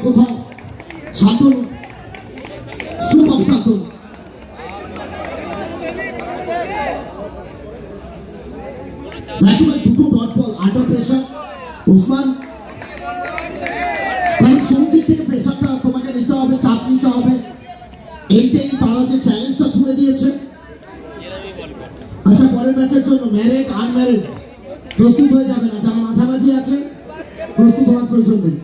কোথাও শান্তনু সুপার শান্তনু দুটো dot ball under pressure Usman, কারণ সন্ধির থেকে প্রেসারটা তোমাকে নিতে হবে, চাপ নিতে হবে, এইটাই তারা যে চ্যালেঞ্জটা ছুড়ে দিয়েছে। আচ্ছা, পরের ম্যাচের জন্য ম্যারেড আনম্যারেড প্রস্তুত হয়ে যাবে না, যারা মাঝামাঝি আছে প্রস্তুত হওয়ার প্রয়োজন নেই।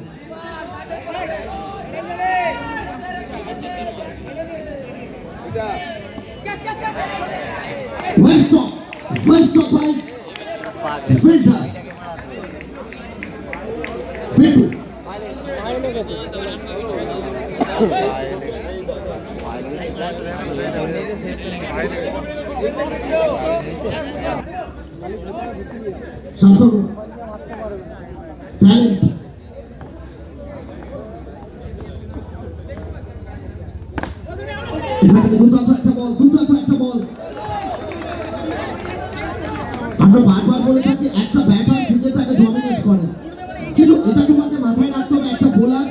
One stop by Filter. Betu. Shantanu. Talent. দুটো একটা বল। আমরা বারবার বলে থাকি একটা ব্যাটার ক্রিকেটটাকে ডমিনেট করে, কিন্তু এটা তোমাকে মাথায় রাখতে হবে, একটা বোলার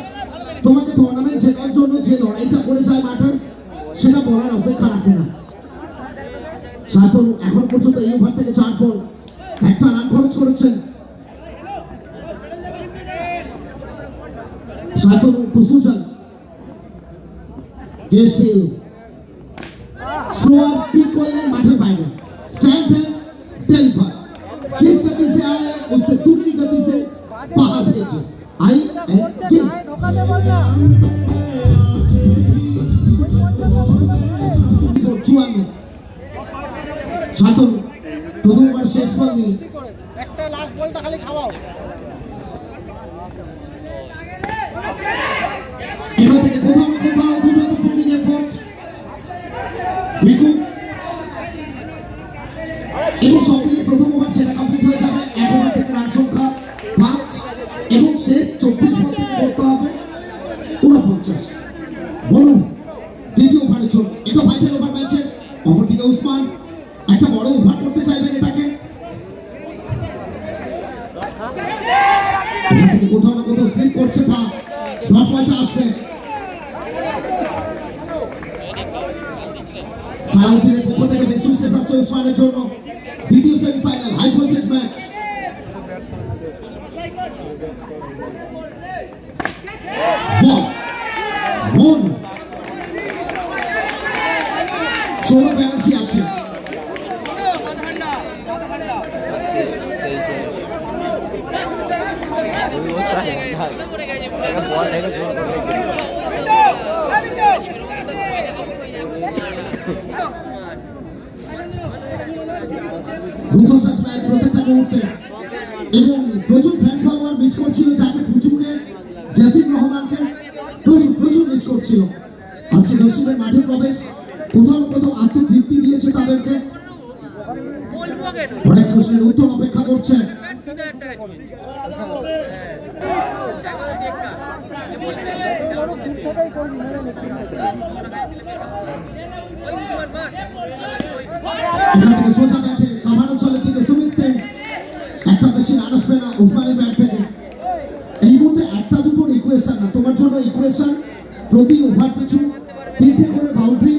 তোমাকে টুর্নামেন্ট জেতার জন্য যে লড়াইটা করে যায় মাঠে, সেটা বলার অপেক্ষা রাখে না। শান্তনু এখন পর্যন্ত এই ওভার থেকে 4 বল, একটা রান খরচ করেছেন। Shantanu to Sujan, KSPL slower pick करले माठे বাইরে स्टैंड है टेलीफोन जिस गति से आया उससे दुगनी गति से बाहर भेजे आई एंड किल শান্তনু প্রথমবার শেষ বল নিয়ে একটা লাস্ট বলটা খালি খাওয়াও, এখান থেকে কোথাও দুটো ফিল্ডিং এফোর্ট এবং সব মিলিয়ে প্রথম ওভার সেটা কমপ্লিট হয়ে যাবে। 1 ওভার থেকে রান সংখ্যা 5 এবং শেষ 24 বল থেকে করতে হবে 49। বলুন দ্বিতীয় ওভারের জন্য এটা ভাইটাল ওভার ম্যাচে অপরদিকে উসমান একটা বড় ওভার করতে চাইবেন এটাকে, এখান থেকে কোথাও না কোথাও ফ্লিপ করছে বা ডট বলটা আসবে। সাউথের পক্ষ থেকে বেশি শেষ আছে উসমানের জন্য দ্বিতীয় সেমিফাইনাল হাই ভোল্টেজ ম্যাচ। বল ষোলো ব্যানার্জি আছে, প্রত্যেকটা মুহূর্তে এবং প্রচুর ফ্যান ফলোয়ার মিস করছিল, যাতে পুচুকে জসিম রহমানকে প্রচুর মিস করছিল। আজকে জসিমের মাঠে প্রবেশ কোথাও কোথাও আত্মতৃপ্তি দিয়েছে তাদেরকে, অনেক প্রশ্নের উত্তর অপেক্ষা করছে। এখান থেকে সোজা ব্যাটে কাভার অঞ্চলের দিকে সুমিত সেন, একটা বেশি রান আসবে না উসমানের ব্যাট থেকে। এই মুহূর্তে একটা দুটো ইকুয়েশন না, তোমার জন্য ইকুয়েশন প্রতি ওভার পিছু 3টে করে বাউন্ডারি।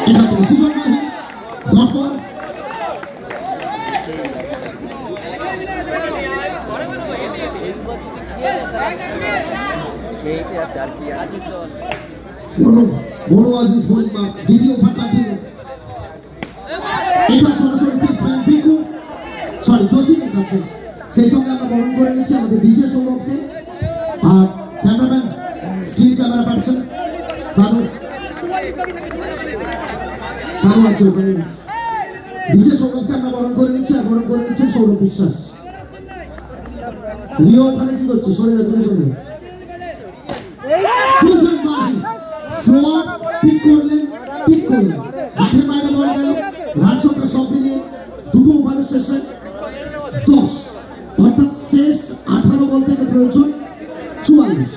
এখান থেকে সুজন মাহি ডট বল, দ্বিতীয় ওভার কন্টিনিউ। এটা সরাসরি পিকু সরি জসিমের কাছে, সেই সঙ্গে আমরা বরণ করে নিচ্ছি আমাদের ডিজে সৌরভকে আর cameraman still camera person Saroo আছে ওখানে ডিজে সৌরভকে আমরা বরণ করে নিচ্ছি আর বরণ করে নিচ্ছেন সৌরভ বিশ্বাস। লিও ওখানে কি করছে? সরে যাবে, সরে সুজন বাহি সোয়ার পিক করলেন, মাঠের বাইরে বল গেল। রান সংখ্যা সব মিলিয়ে দুটো ওভারের শেষে 10, অর্থাৎ শেষ 18 বল থেকে প্রয়োজন 44।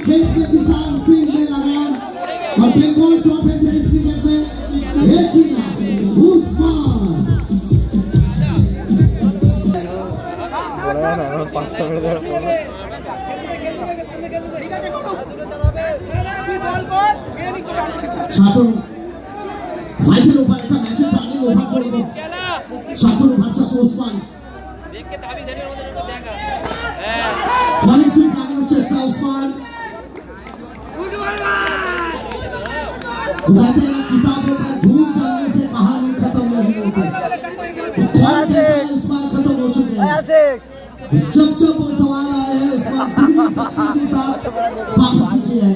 खेत में किसान फील्ड में लगान और Bengal short and tennis cricket में एक ही नाम उस्मान। सातों फाइनल ओवर এটা ম্যাচের টার্নিং ওভার করব। সাতোं ভার্সেস উসমান। ফলিং সুইপ লাগানোর চেষ্টা উসমান। कहते हैं ना किताबों पर धूल जमने से कहानी खत्म नहीं होती। उस्मान खत्म हो चुके हैं। जब वो सवाल आए हैं उस्मान दुगनी शक्ति के साथ वापसी की है।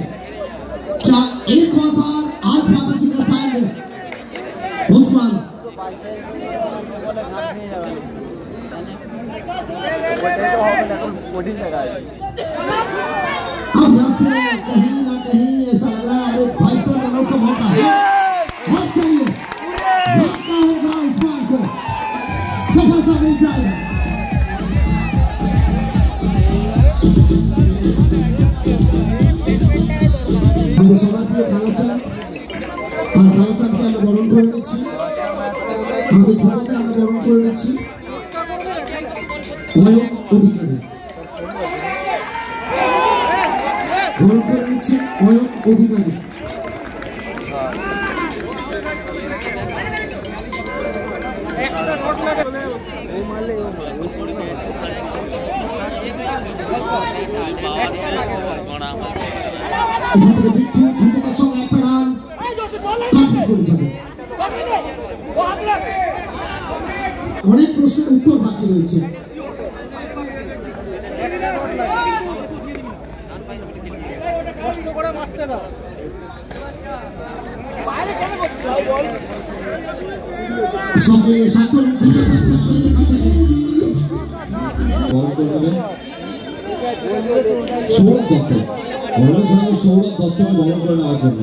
क्या एक और बार आज वापसी कर पाएंगे उस्मान? अब यहाँ से कहीं ना कहीं ऐसा लग रहा है 250 रनों का मौका है। और चलिए मौका होगा उस्मान को, सफलता मिल जाएगी। আমরা সবার প্রিয় কালাচাঁদ, আর কালাচাঁদকে আমরা বরণ করে নিচ্ছি, আমাদের যুবকে আমরা বরণ করে নিচ্ছি অয়ন অধিকারী। বরণ করে নিচ্ছি অয়ন অধিকারী। এখান থেকে বিট্টু দ্রুততার সঙ্গে একটা রান কমপ্লিট করে যাবে। অনেক প্রশ্নের উত্তর বাকি রয়েছে। সঙ্গে সাতল সৌরভ দত্ত, সৌরভ দত্তকে বহন করে নেওয়ার জন্য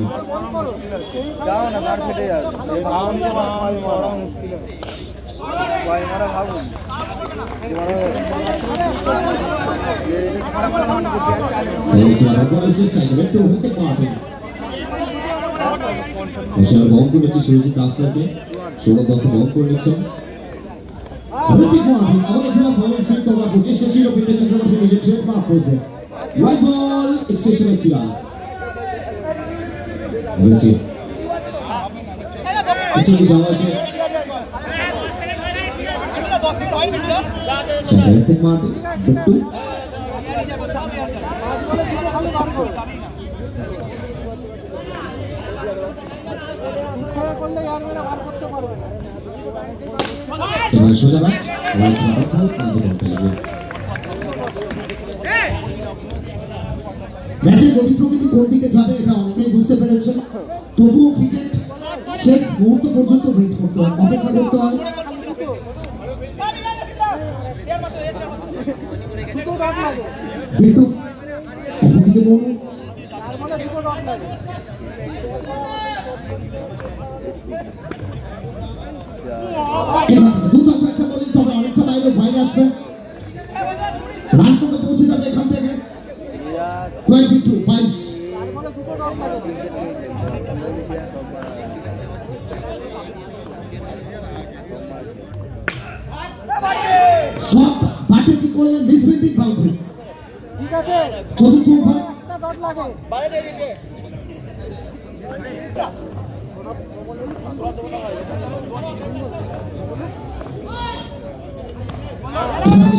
বহন করেছে সুরজিৎ দাসকে। সৌরভ দত্ত বহন করে নিচ্ছেন। White ball, extension of Tira. Let's see. This is our shot. Seventh Martin, Bittu. এবার সোজা ব্যাট, রাইট হ্যান্ড বল কাঁধে করতে লাগবে। ম্যাচের গতি প্রকৃতি কোন দিকে যাবে এটা অনেকেই বুঝতে পেরেছেন। তবুও ক্রিকেট শেষ মুহূর্ত পর্যন্ত ওয়েট করতে হয়, অপেক্ষা করতে হয়। বিট্টু অপরদিকে বল দুটো একটা বোলিং তবে অনেকটা বাইরে বাইরে আসবে। রান সংখ্যা পৌঁছে যাবে এখান থেকে 22। শট বাটে কি করলেন, মিসফিল্ডিং বাউন্ডারি। ঠিক আছে, চতুর্থ ওভার ডট লাগে বাইরে দিকে।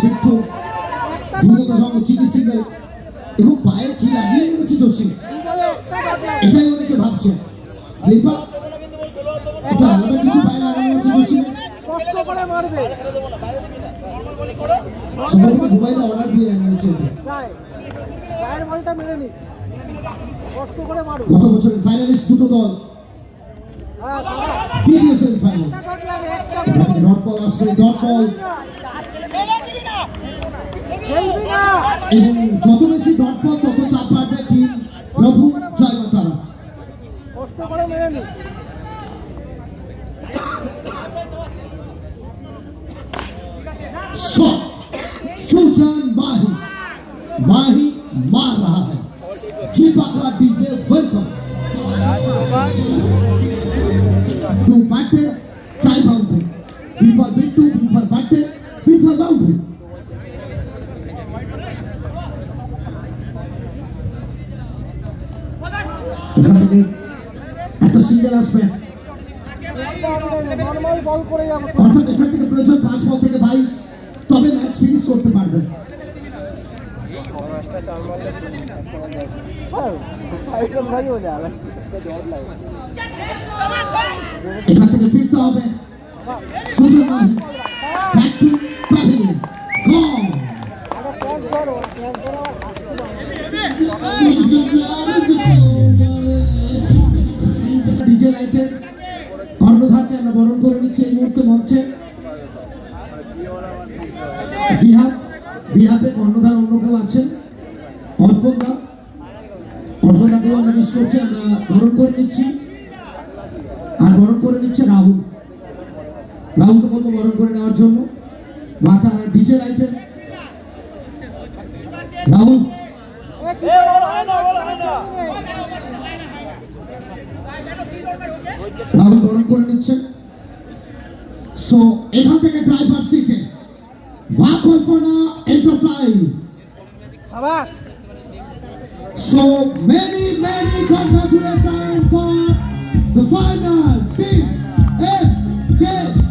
বিট্টু দ্রুততার সঙ্গে চিকিৎসা এবং পায়ের কি লাগিয়ে নিয়েছে জসিম, এটাই অনেকে ভাবছে স্লিপার, এটা আলাদা কিছু পায়ে লাগানো হচ্ছে জসিম। সম্ভবত মোবাইলে অর্ডার দিয়ে নিয়েছে। গত বছরের ফাইনালিস্ট দুটো দল দ্বিতীয় সেমিফাইনাল ডট বল আসবে ডট বল এবং যত বেশি ডট বল তত চাপ বাড়বে টিম প্রভু জয় মাতারা सुल्तान माही मार रहा है चिपा का डीजे वेलकम टू बैटे चाय boundary B for Bittu B for बैटे बी फॉर बाउंड्री এখান থেকে একটা সিঙ্গেল আসবে অর্থাৎ এখান থেকে প্রয়োজন 5 বল থেকে 22 তবে ম্যাচ ফিনিশ করতে পারবে এখান থেকে ফিরতে হবে Sujan Mahi back to pavilion গল ডিজে লাইটের কর্ণধারকে আমরা বরণ করে নিচ্ছি এই মুহূর্তে মঞ্চে বিহাপে কর্ণধার অন্য কেউ আছেন অর্পণদাকেও আমরা মিস করছি আমরা বরণ করে নিচ্ছি আর বরণ করে নিচ্ছে রাহুলকে বলবো বরণ করে নেওয়ার জন্য মাথা ডিজে লাইটের রাহুল বরণ করে নিচ্ছেন সো এখান থেকে ড্রাইভার সিটে Wakopona Enterprise. So many congratulations for the final team FK